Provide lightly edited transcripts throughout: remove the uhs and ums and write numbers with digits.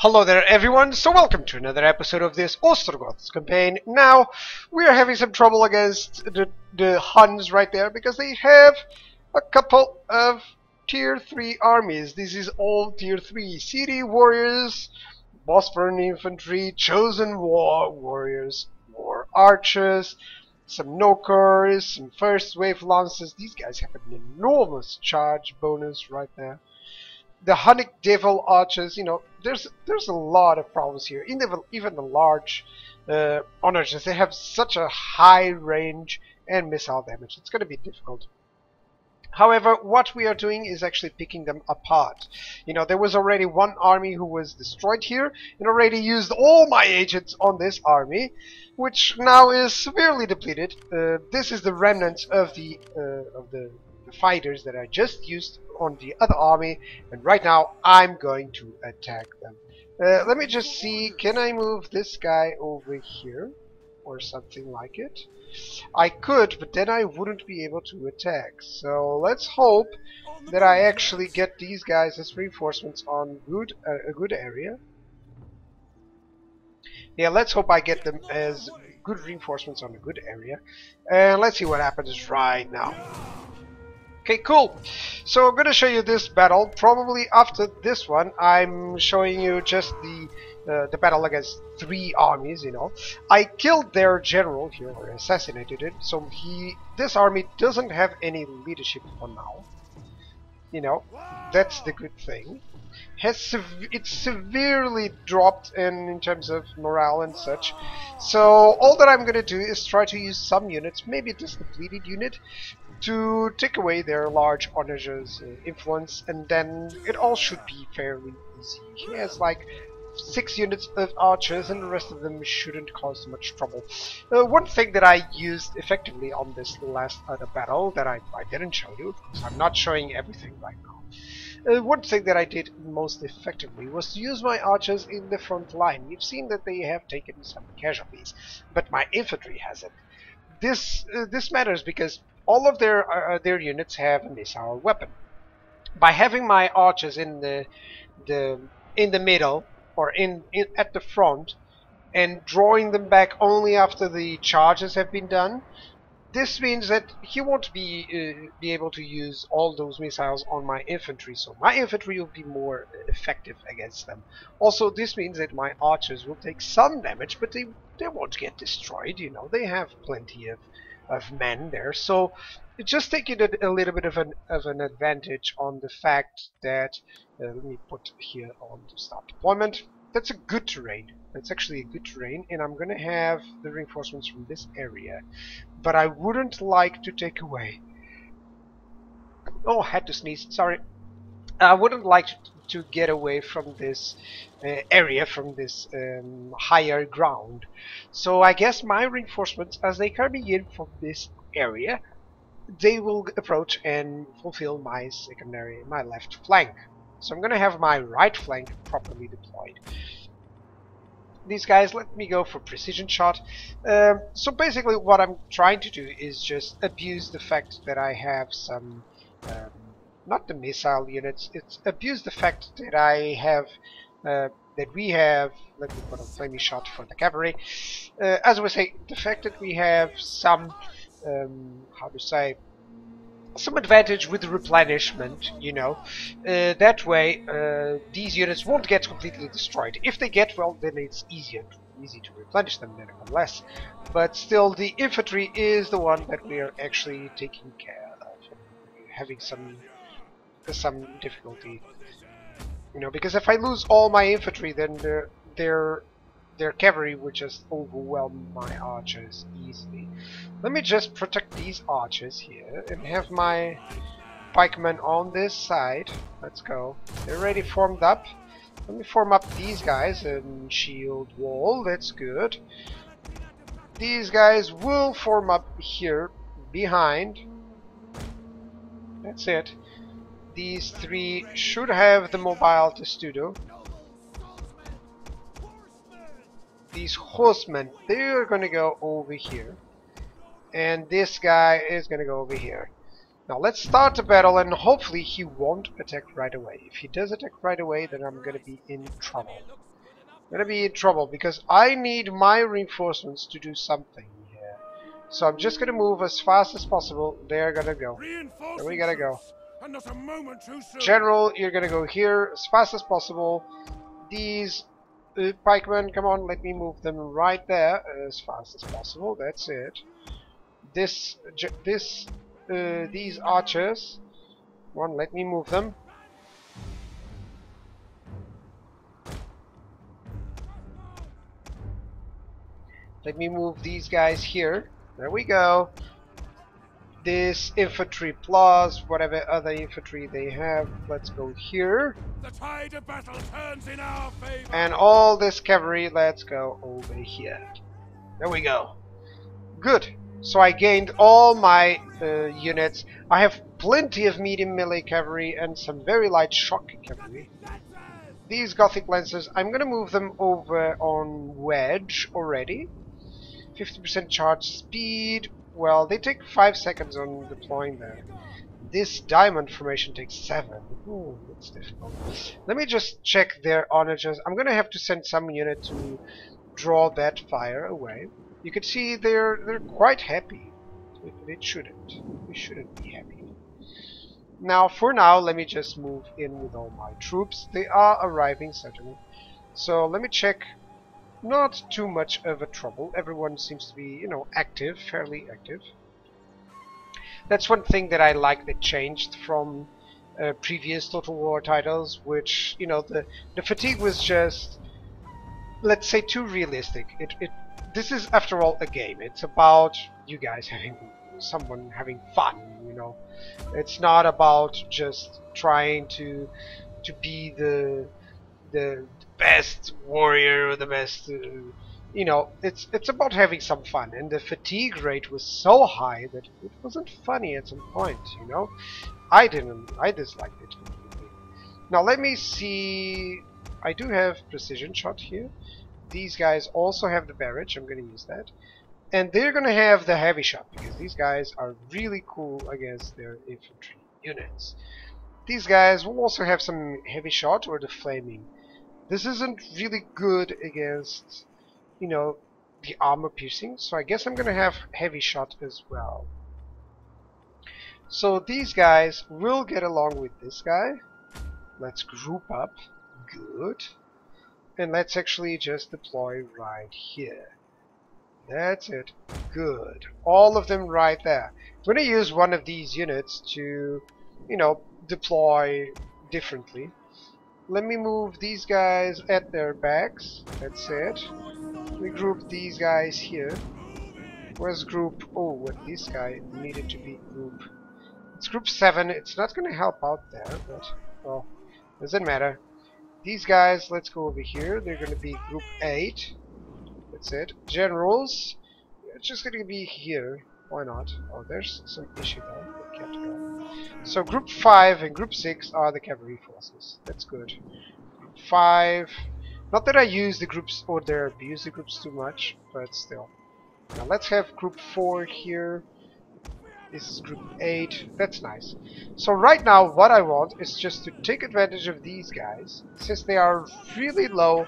Hello there everyone, so welcome to another episode of this Ostrogoths campaign. Now, we are having some trouble against the Huns right there because they have a couple of tier 3 armies. This is all tier 3 city warriors, Bosporan infantry, chosen war warriors, war archers, some nokers, some first wave lances. These guys have an enormous charge bonus right there. The Hunnic Devil archers, you know, there's a lot of problems here. Even the large archers, they have such a high range and missile damage. It's going to be difficult. However, what we are doing is actually picking them apart. You know, there was already one army who was destroyed here, and already used all my agents on this army, which now is severely depleted. This is the remnants of the fighters that I just used on the other army, and right now I'm going to attack them. Let me just see, can I move this guy over here or something like it? I could, but then I wouldn't be able to attack. So let's hope that I actually get these guys as reinforcements on a good area. Yeah, let's hope I get them as good reinforcements on a good area. And let's see what happens right now. Okay, cool. So I'm gonna show you this battle. Probably after this one, I'm showing you just the battle against 3 armies. You know, I killed their general here, or assassinated it. So this army doesn't have any leadership for now. You know, that's the good thing. It's severely dropped in terms of morale and such. So all that I'm gonna do is try to use some units, maybe just a depleted unit, to take away their large onagers' influence, and then it all should be fairly easy. He has like 6 units of archers, and the rest of them shouldn't cause much trouble. One thing that I used effectively on this last battle that I didn't show you, because I'm not showing everything right now. One thing that I did most effectively was to use my archers in the front line. You've seen that they have taken some casualties, but my infantry hasn't. This matters because all of their units have a missile weapon. By having my archers in the middle or at the front and drawing them back only after the charges have been done, this means that he won't be able to use all those missiles on my infantry, so my infantry will be more effective against them. Also, this means that my archers will take some damage, but they won't get destroyed. You know, they have plenty of men there, so just taking a little bit of an advantage on the fact that let me put here on to start deployment. That's a good terrain. That's actually a good terrain, and I'm gonna have the reinforcements from this area. But I wouldn't like to take away. Oh, I had to sneeze. Sorry. I wouldn't like to get away from this area, from this higher ground. So I guess my reinforcements, as they come in from this area, they will approach and fulfill my left flank. So I'm gonna have my right flank properly deployed. These guys, let me go for precision shot. So basically what I'm trying to do is just abuse the fact that I have some not the missile units, it's abuse the fact that I have that we have, let me put a flaming shot for the cavalry. As we say, the fact that we have some how to say, some advantage with replenishment, you know. That way these units won't get completely destroyed. If they get, well, then it's easy to replenish them nevertheless. But still, the infantry is the one that we are actually taking care of, having some difficulty, you know, because if I lose all my infantry, then their cavalry would just overwhelm my archers easily. Let me just protect these archers here and have my pikemen on this side. Let's go. They're already formed up. Let me form up these guys and shield wall. That's good. These guys will form up here behind. That's it. These 3 should have the mobile testudo. These horsemen, they're gonna go over here, and this guy is gonna go over here. Now let's start the battle, and hopefully he won't attack right away. If he does attack right away, then I'm gonna be in trouble. Gonna be in trouble because I need my reinforcements to do something here. So I'm just gonna move as fast as possible. They're gonna go. There we gotta go. And not a moment too soon. General, you're gonna go here as fast as possible. These pikemen, come on, let me move them right there as fast as possible. That's it. These archers, come on, let me move them. Let me move these guys here. There we go. This infantry plus whatever other infantry they have. Let's go here. The tide of battle turns in our favor. And all this cavalry, let's go over here. There we go. Good. So I gained all my units. I have plenty of medium melee cavalry and some very light shock cavalry. These Gothic lancers, I'm gonna move them over on wedge already. 50% charge speed. Well, they take 5 seconds on deploying there. This diamond formation takes 7. Ooh, that's difficult. Let me just check their onagers. I'm gonna have to send some unit to draw that fire away. You can see they're quite happy. It shouldn't. We shouldn't be happy. Now, for now, let me just move in with all my troops. They are arriving certainly. So let me check. Not too much of a trouble. Everyone seems to be, you know, active, fairly active. That's one thing that I like that changed from previous Total War titles, which, you know, the fatigue was just, let's say, too realistic. This is, after all, a game. It's about you guys having fun, you know. It's not about just trying to be the best warrior or the best, you know. It's about having some fun, and the fatigue rate was so high that it wasn't funny at some point, you know. I disliked it completely. Now let me see. I do have precision shot here. These guys also have the barrage. I'm going to use that. And they're going to have the heavy shot, because these guys are really cool against their infantry units. These guys will also have some heavy shot or the flaming. This isn't really good against, you know, the armor piercing, so I guess I'm going to have heavy shot as well. So these guys will get along with this guy. Let's group up. Good. And let's actually just deploy right here. That's it. Good. All of them right there. I'm going to use one of these units to, you know, deploy differently. Let me move these guys at their backs. That's it. We group these guys here. Where's group? Oh, what this guy needed to be group. It's group 7. It's not going to help out there, but well, doesn't matter. These guys, let's go over here. They're going to be group 8. That's it. Generals, it's just going to be here. Why not? Oh, there's some issue there. They can't go. So group 5 and group 6 are the cavalry forces. That's good. Group 5. Not that I use the groups or they abuse the groups too much, but still. Now let's have group 4 here. This is group 8. That's nice. So right now what I want is just to take advantage of these guys, since they are really low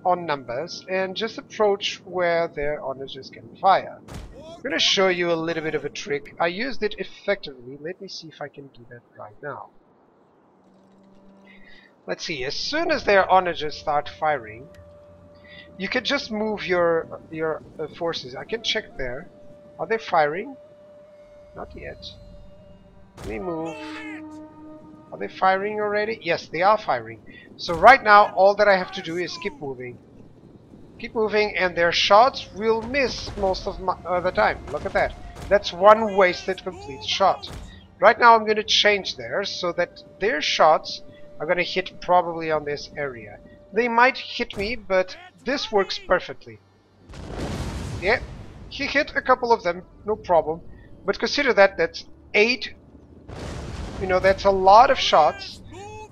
on numbers, and just approach where their onagers can fire. I'm going to show you a little bit of a trick. I used it effectively. Let me see if I can do that right now. Let's see. As soon as their onagers start firing, you can just move your forces. I can check there. Are they firing? Not yet. Let me move. Are they firing already? Yes, they are firing. So right now, all that I have to do is keep moving. Keep moving, and their shots will miss most of the time. Look at that. That's one wasted complete shot. Right now, I'm going to change theirs so that their shots are going to hit probably on this area. They might hit me, but this works perfectly. Yeah, he hit a couple of them, no problem. But consider that that's 8. You know, that's a lot of shots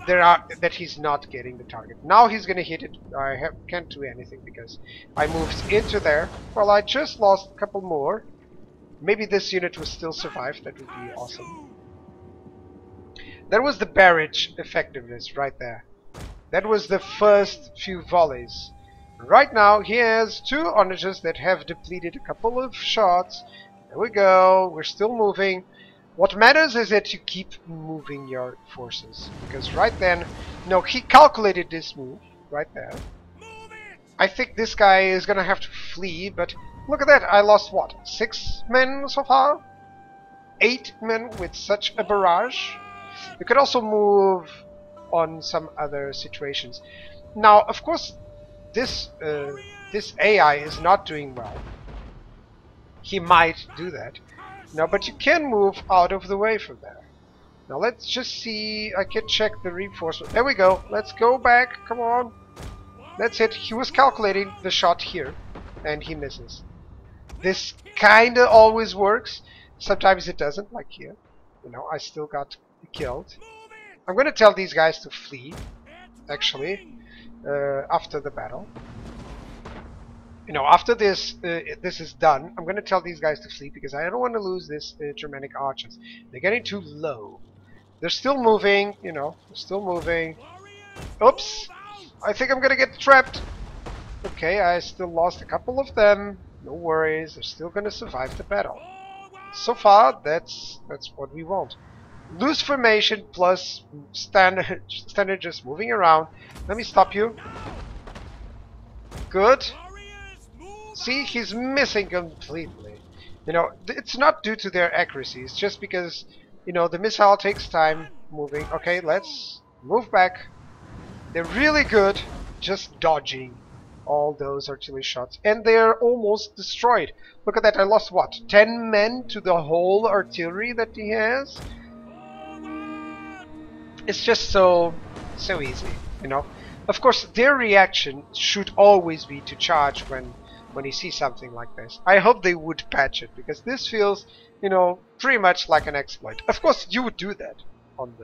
that he's not getting the target. Now he's gonna hit it. I can't do anything because I moved into there. Well, I just lost a couple more. Maybe this unit will still survive. That would be awesome. That was the barrage effectiveness right there. That was the first few volleys. Right now he has 2 onagers that have depleted a couple of shots. There we go, we're still moving. What matters is that you keep moving your forces, because right then, no, he calculated this move right there. I think this guy is gonna have to flee, but look at that, I lost what, 6 men so far? 8 men with such a barrage? You could also move on some other situations. Now, of course, this AI is not doing well. He might do that. No, but you can move out of the way from there. Now let's just see. I can check the reinforcement. There we go. Let's go back. Come on. That's it. He was calculating the shot here, and he misses. This kinda always works. Sometimes it doesn't, like here. You know, I still got killed. I'm gonna tell these guys to flee, actually, after the battle. You know, after this this is done, I'm gonna tell these guys to flee because I don't want to lose this Germanic archers. They're getting too low. They're still moving, you know, they're still moving. Oops! I think I'm gonna get trapped. Okay, I still lost a couple of them. No worries, they're still gonna survive the battle. So far, that's what we want. Loose formation plus standard just moving around. Let me stop you. Good. See, he's missing completely. You know, it's not due to their accuracy. It's just because, you know, the missile takes time moving. Okay, let's move back. They're really good just dodging all those artillery shots. And they're almost destroyed. Look at that, I lost what? 10 men to the whole artillery that he has? It's just so easy, you know. Of course, their reaction should always be to charge when you see something like this. I hope they would patch it, because this feels, you know, pretty much like an exploit. Of course, you would do that on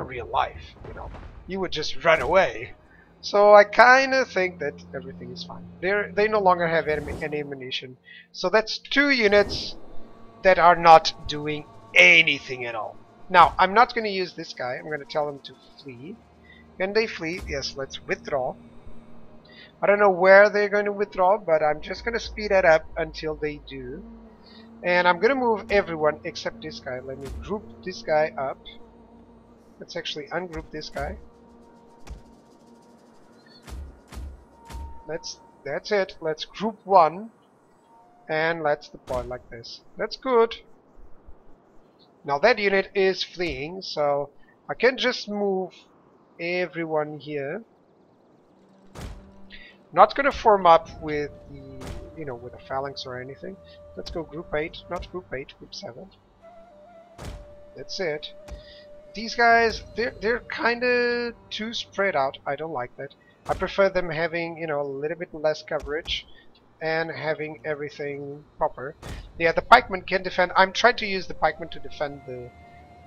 real life, you know. You would just run away. So I kind of think that everything is fine. They no longer have any ammunition. So that's 2 units that are not doing anything at all. Now, I'm not going to use this guy. I'm going to tell them to flee. Can they flee? Yes, let's withdraw. I don't know where they're going to withdraw, but I'm just going to speed that up until they do. And I'm going to move everyone except this guy. Let me group this guy up. Let's actually ungroup this guy. That's it. Let's group 1. And let's deploy like this. That's good. Now that unit is fleeing, so I can just move everyone here. Not gonna form up with the, you know, with a phalanx or anything. Let's go group 8, not group 8, group 7. That's it. These guys, they're kinda too spread out. I don't like that. I prefer them having, you know, a little bit less coverage and having everything proper. Yeah, the pikemen can defend. I'm trying to use the pikemen to defend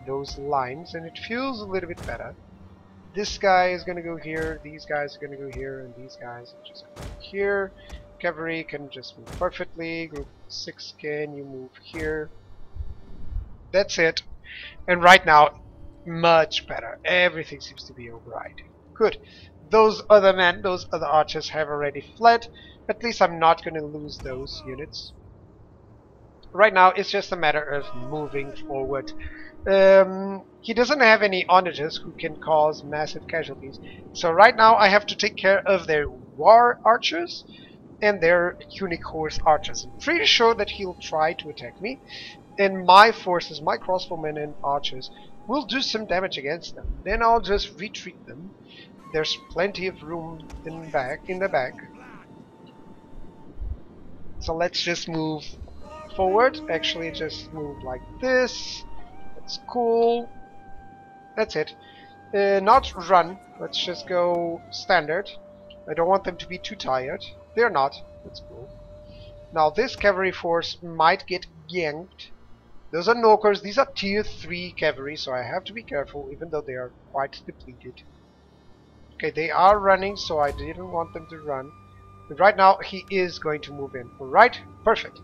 those lines, and it feels a little bit better. This guy is gonna go here, these guys are gonna go here, and these guys are just gonna go here. Cavalry can just move perfectly. Group 6, can you move here? That's it. And right now, much better. Everything seems to be alright. Good. Those other men, those other archers have already fled. At least I'm not going to lose those units. Right now, it's just a matter of moving forward. He doesn't have any onagers who can cause massive casualties. So right now, I have to take care of their war archers and their unique horse archers. I'm pretty sure that he'll try to attack me. And my forces, my crossbowmen and archers, will do some damage against them. Then I'll just retreat them. There's plenty of room in the back. So let's just move forward. Actually, just move like this. That's cool. That's it. Not run. Let's just go standard. I don't want them to be too tired. They're not. That's cool. Now this cavalry force might get yanked. Those are Nokers. These are tier 3 cavalry, so I have to be careful, even though they are quite depleted. Okay, they are running, so I didn't want them to run. But right now, he is going to move in. Alright, perfect.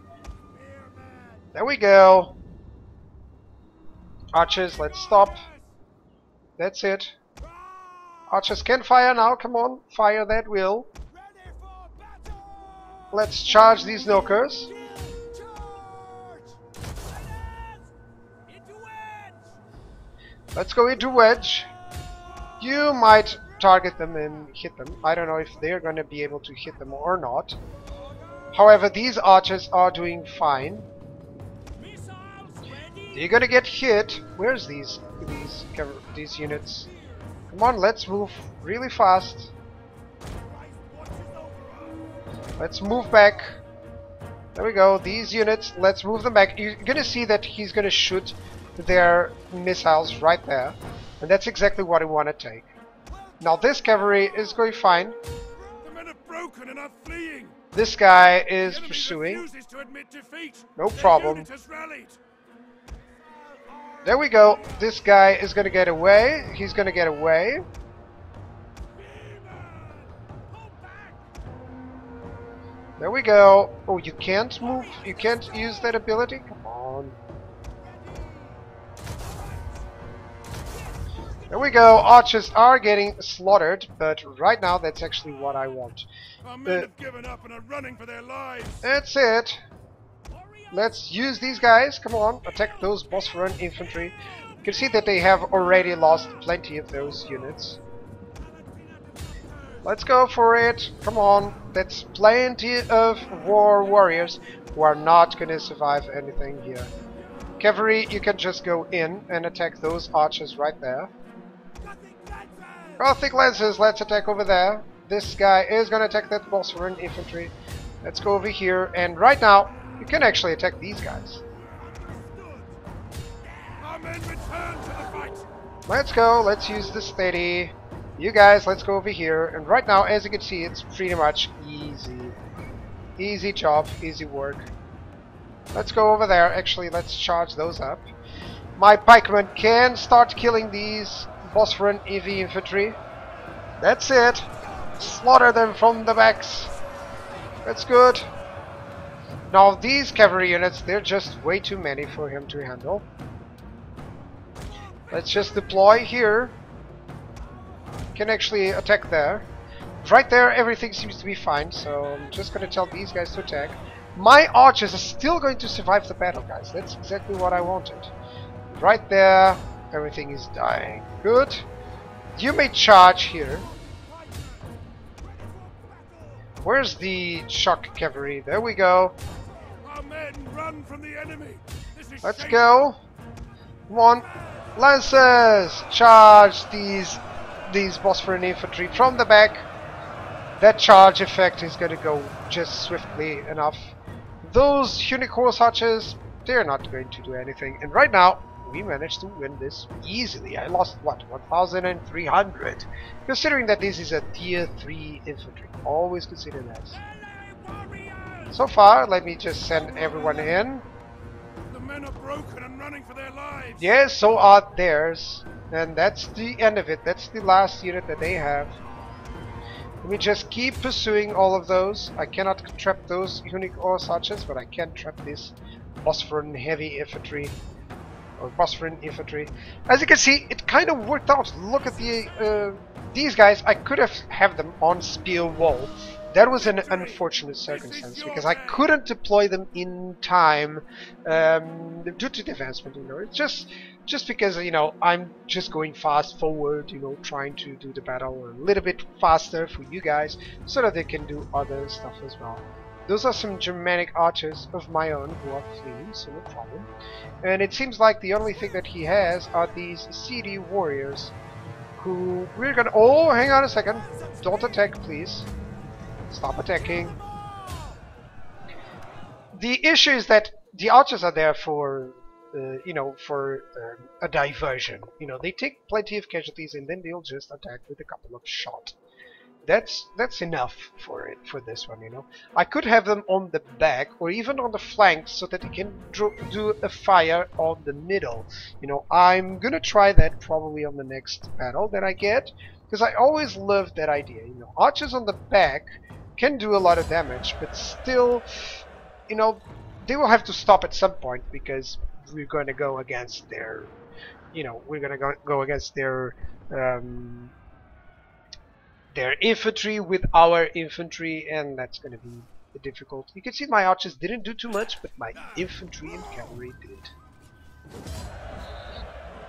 There we go. Archers, let's stop. That's it. Archers can fire now. Come on, fire that wheel. Let's charge these knockers. Let's go into wedge. You might target them and hit them. I don't know if they're going to be able to hit them or not. However, these archers are doing fine. They're going to get hit. Where's these units? Come on, let's move really fast. Let's move back. There we go. These units, let's move them back. You're going to see that he's going to shoot their missiles right there. And that's exactly what I want to take. Now this cavalry is going fine. The men are broken and are fleeing. This guy is pursuing. No problem. There we go. This guy is going to get away. He's going to get away. There we go. Oh, you can't move? You can't use that ability? Come on. There we go. Archers are getting slaughtered, but right now that's actually what I want. Our men have given up and are running for their lives. That's it. Let's use these guys. Come on, attack those Bosphorus infantry. You can see that they have already lost plenty of those units. Let's go for it. Come on. That's plenty of warriors who are not going to survive anything here. Cavalry, you can just go in and attack those archers right there. Gothic Lancers, let's attack over there. This guy is going to attack that Bosphorus infantry. Let's go over here, and right now, you can actually attack these guys. Our men return to the fight. Let's go, let's use the steady. You guys, let's go over here, and right now, as you can see, it's pretty much easy. Easy job, easy work. Let's go over there. Actually, let's charge those up. My pikemen can start killing these Bosphorus EV infantry. That's it. Slaughter them from the backs. That's good. Now these cavalry units, they're just way too many for him to handle. Let's just deploy here. Can actually attack there. Right there, everything seems to be fine, so I'm just gonna tell these guys to attack. My archers are still going to survive the battle, guys. That's exactly what I wanted. Right there, everything is dying. Good. You may charge here. Where's the shock cavalry? There we go. Our men run from the enemy. This is Let's shameful. go. Come on. Lancers! Charge these Bosphorus infantry from the back. That charge effect is going to go just swiftly enough. Those Hunnic horse archers, they're not going to do anything. And right now, we managed to win this easily. I lost, what, 1,300? Considering that this is a tier 3 infantry. Always consider that. So far, let me just send everyone in. The men are broken and running for their lives. Yes, so are theirs. And that's the end of it. That's the last unit that they have. Let me just keep pursuing all of those. I cannot trap those Hunnic horse archers, but I can trap this Bosphorus heavy infantry. Or Bosphorus infantry. As you can see, it kind of worked out. Look at these guys. I could have them on spear wall. That was an unfortunate circumstance because I couldn't deploy them in time due to the advancement. You know, it's just because I'm just going fast forward. Trying to do the battle a little bit faster for you guys, so that they can do other stuff as well. Those are some Germanic archers of my own who are fleeing, so no problem. And it seems like the only thing that he has are these CD warriors, who we're gonna. Oh, hang on a second! Don't attack, please. Stop attacking. The issue is that the archers are there for, a diversion. They take plenty of casualties and then they'll just attack with a couple of shots. That's enough for this one. I could have them on the back or even on the flanks so that they can do a fire on the middle. I'm gonna try that probably on the next battle that I get, because I always loved that idea. Archers on the back can do a lot of damage, but still, they will have to stop at some point because we're going to go against their, we're going to go against their their infantry with our infantry, and that's gonna be difficult. You can see my archers didn't do too much, but my infantry and cavalry did.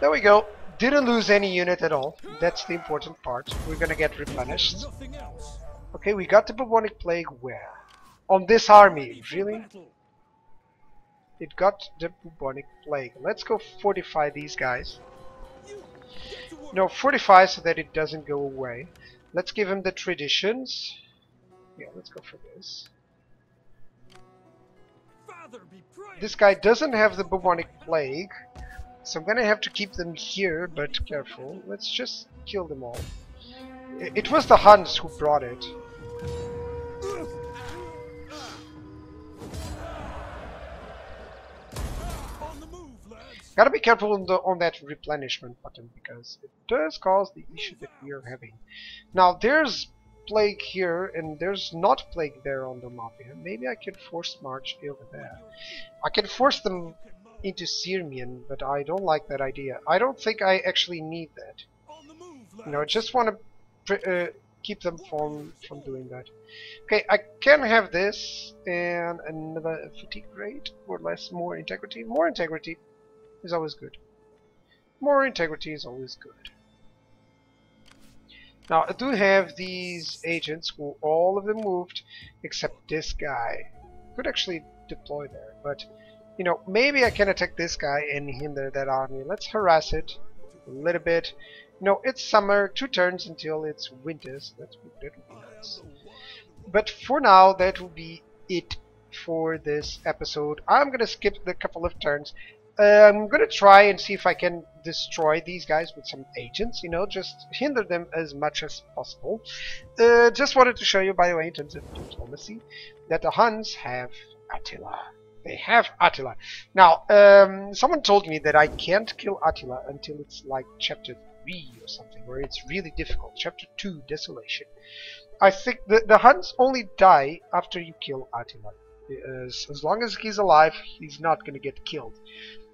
There we go. Didn't lose any unit at all. That's the important part. We're gonna get replenished. Okay, we got the bubonic plague where? On this army, really? It got the bubonic plague. Let's go fortify these guys. No, fortify so that it doesn't go away. Let's give him the traditions. Yeah, let's go for this. This guy doesn't have the bubonic plague, so I'm gonna have to keep them here, but careful. Let's just kill them all. It was the Huns who brought it. Gotta be careful on that replenishment button, because it does cause the issue that we are having. Now there's plague here and there's not plague there on the map here. Maybe I can force march over there. I can force them into Sirmian, but I don't like that idea. I don't think I actually need that. You know, I just want to keep them from doing that. Okay, I can have this and another fatigue rate or less, more integrity. More integrity is always good. More integrity is always good. Now I do have these agents who all of them moved except this guy. Could actually deploy there, but you know, maybe I can attack this guy and hinder that army. Let's harass it a little bit. You know, it's summer, 2 turns until it's winter, so that would be nice. But for now, that will be it for this episode. I'm gonna skip the couple of turns. I'm gonna try and see if I can destroy these guys with some agents, you know, just hinder them as much as possible. Just wanted to show you, by the way, in terms of diplomacy, that the Huns have Attila. They have Attila. Now, someone told me that I can't kill Attila until it's like chapter 3 or something, where it's really difficult. Chapter 2, Desolation. I think the Huns only die after you kill Attila. As long as he's alive, he's not gonna get killed.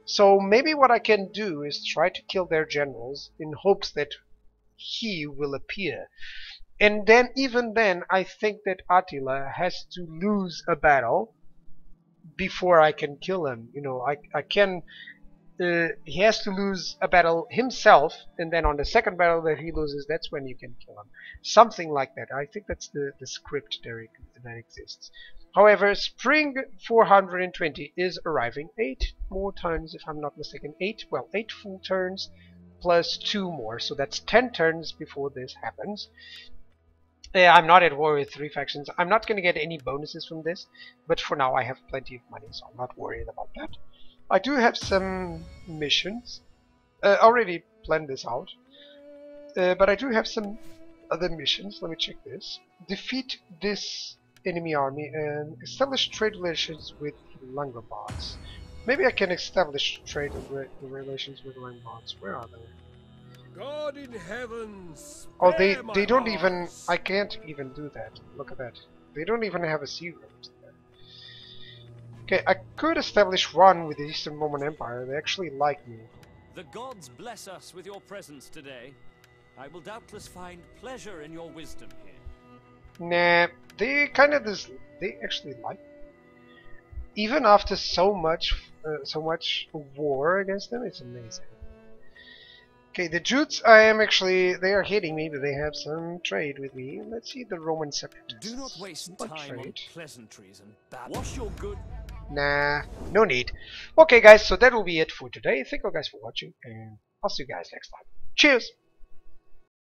So maybe what I can do is try to kill their generals in hopes that he will appear. And then, even then, I think that Attila has to lose a battle before I can kill him. You know, I can... he has to lose a battle himself, and then on the second battle that he loses, that's when you can kill him. Something like that. I think that's the script that exists. However, spring 420 is arriving. 8 more turns, if I'm not mistaken. 8 full turns plus 2 more, so that's 10 turns before this happens. I'm not at war with 3 factions. I'm not going to get any bonuses from this, but for now I have plenty of money, so I'm not worried about that. I do have some missions. Already planned this out, but I do have some other missions. Let me check this. Defeat this enemy army and establish trade relations with Langobards. Maybe I can establish trade relations with Langobards. Where are they? God in heaven, Oh, they don't even... I can't even do that. Look at that. They don't even have a sea road there. Okay, I could establish one with the Eastern Roman Empire. They actually like me. The gods bless us with your presence today. I will doubtless find pleasure in your wisdom here. Nah, they kind of they actually like me. Even after so much war against them, it's amazing. Okay, the Jutes, they are hating me, but they have some trade with me. Let's see the Roman separatists. Do not waste time on pleasantries and bad. Wash your good. Nah, no need. Okay, guys, so that will be it for today. Thank you guys for watching, and I'll see you guys next time. Cheers!